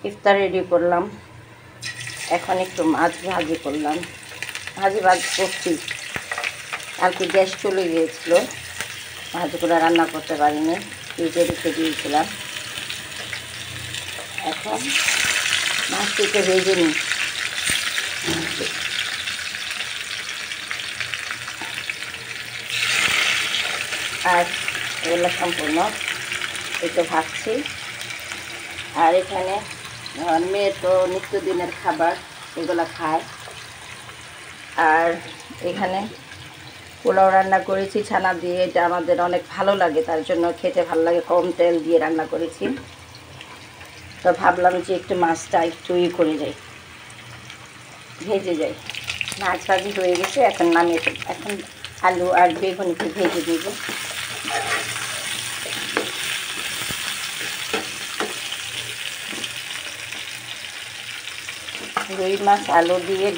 ইফতার ready করলাম। এখন একটু মাছ ভাজি করলাম। ভাজি করছি, কালকে গ্যাস চলে গিয়েছিল, মাছগুলো রান্না করতে পারিনি, ফ্রিজে রেখে দিয়েছিলাম। এখন মাছটিকে ভেজে নিই। আর এগুলো সম্পূর্ণ একটু ভাজছি। আর এখানে মেয়ে তো নিত্যদিনের খাবার এগুলো খায়। আর এখানে পোলাও রান্না করেছি ছানা দিয়ে, এটা আমাদের অনেক ভালো লাগে, তার জন্য খেতে ভালো লাগে, কম তেল দিয়ে রান্না করেছি। তো ভাবলাম যে একটু মাছটা একটু করে যাই, ভেজে যাই। মাছ ভাজি হয়ে গেছে, এখন নামিয়ে ফেলব। এখন আলু আর বেগুনকে ভেজে দেব। রুই মাছ আলু দিয়ে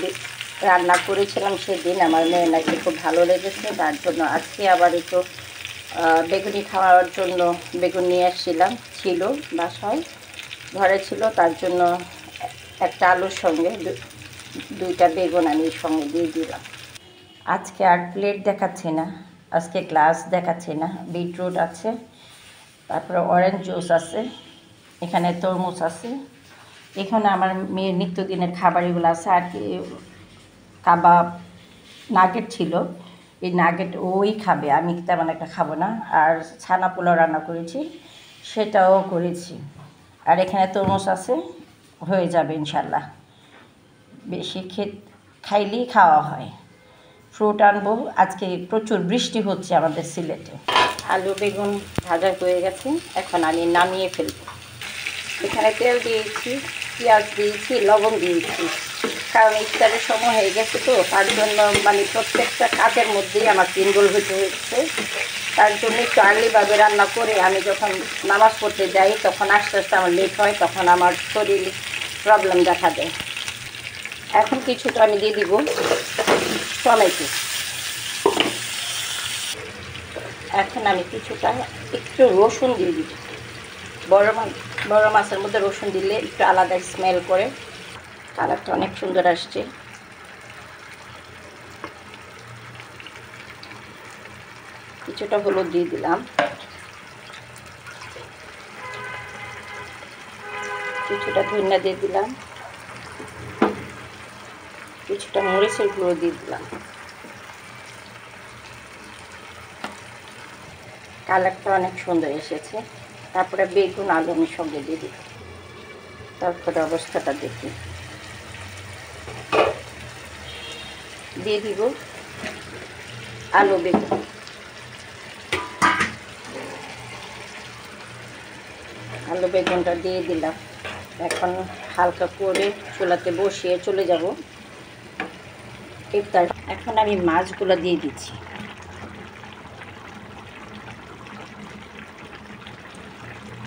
রান্না করেছিলাম সেদিন, আমার মেয়ে নাকি খুব ভালো লেগেছে, তার জন্য আজকে আবার একটু বেগুনি খাওয়ার জন্য বেগুন নিয়ে আসছিলাম, ছিল বাসায়, ঘরে ছিল, তার জন্য একটা আলুর সঙ্গে দুইটা বেগুন আমি সঙ্গে দিয়ে দিলাম। আজকে আর প্লেট দেখাচ্ছি না, আজকে গ্লাস দেখাচ্ছি না। বিটরুট আছে, তারপরে অরেঞ্জ জুস আছে, এখানে তরমুজ আছে, এখানে আমার মেয়ের নিত্যদিনের খাবার এগুলো আছে। আর কি কাবাব নাগেট ছিল, এই নাগেট ওই খাবে, আমি তেমন একটা খাবো না। আর ছানা পোলাও রান্না করেছি, সেটাও করেছি। আর এখানে তরমুজ আছে, হয়ে যাবে ইনশাল্লাহ। বেশি খাইলেই খাওয়া হয়। ফ্রুট আনবো, আজকে প্রচুর বৃষ্টি হচ্ছে আমাদের সিলেটে। আলু বেগুন ভাজা হয়ে গেছে, এখন আমি নামিয়ে ফেলবো। এখানে তেল দিয়েছি, পেঁয়াজ দিয়েছি, লবণ দিয়েছি, কারণ ইফতারের সময় হয়ে গেছে তো, তার জন্য মানে প্রত্যেকটা কাজের মধ্যেই আমার ইনভলভ হতে হচ্ছে। তার জন্য একটু আর্লিভাবে রান্না করে আমি যখন নামাজ পড়তে যাই তখন আস্তে আস্তে আমার লেট হয়, তখন আমার শরীর প্রবলেম দেখা দেয়। এখন কিছুটা আমি দিয়ে দিব টমেটো। এখন আমি কিছুটা একটু রসুন দিয়ে দিব। বড় মাছের মধ্যে রসুন দিলে একটু আলাদা স্মেল করে, কালারটা অনেক সুন্দর আসছে। কিছুটা হলুদ দিয়ে দিলাম, কিছুটা ধনিয়া দিয়ে দিলাম, কিছুটা মরিচের গুঁড়ো দিয়ে দিলাম। কালারটা অনেক সুন্দর এসেছে। তারপরে বেগুন আলু আমি সঙ্গে দিয়ে দিই, তারপরে অবস্থাটা দেখি। দিয়ে দিব আলু বেগুন। আলু বেগুনটা দিয়ে দিলাম। এখন হালকা করে চুলাতে বসিয়ে চলে যাব ইফতার। এখন আমি মাছগুলো দিয়ে দিচ্ছি।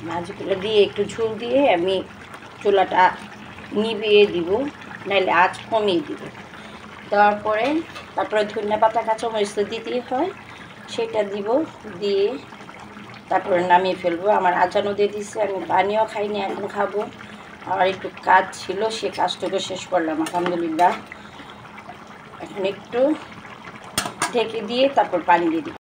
মাছগুলো দিয়ে একটু ঝোল দিয়ে আমি চুলাটা নিভিয়ে দিব, নাহলে আঁচ কমিয়ে দিব। দেওয়ার পরে তারপরে ধনিয়া পাতা কাঁচামরিচ তো দিতেই হয়, সেটা দিব, দিয়ে তারপরে নামিয়ে ফেলবো। আমার আজানও দিয়ে দিচ্ছে, আমি পানিও খাইনি, এখন খাবো। আমার একটু কাজ ছিল, সে কাজটুকু শেষ করলাম আলহামদুলিল্লাহ। এখন একটু ঢেকে দিয়ে তারপর পানি দিয়ে দিই।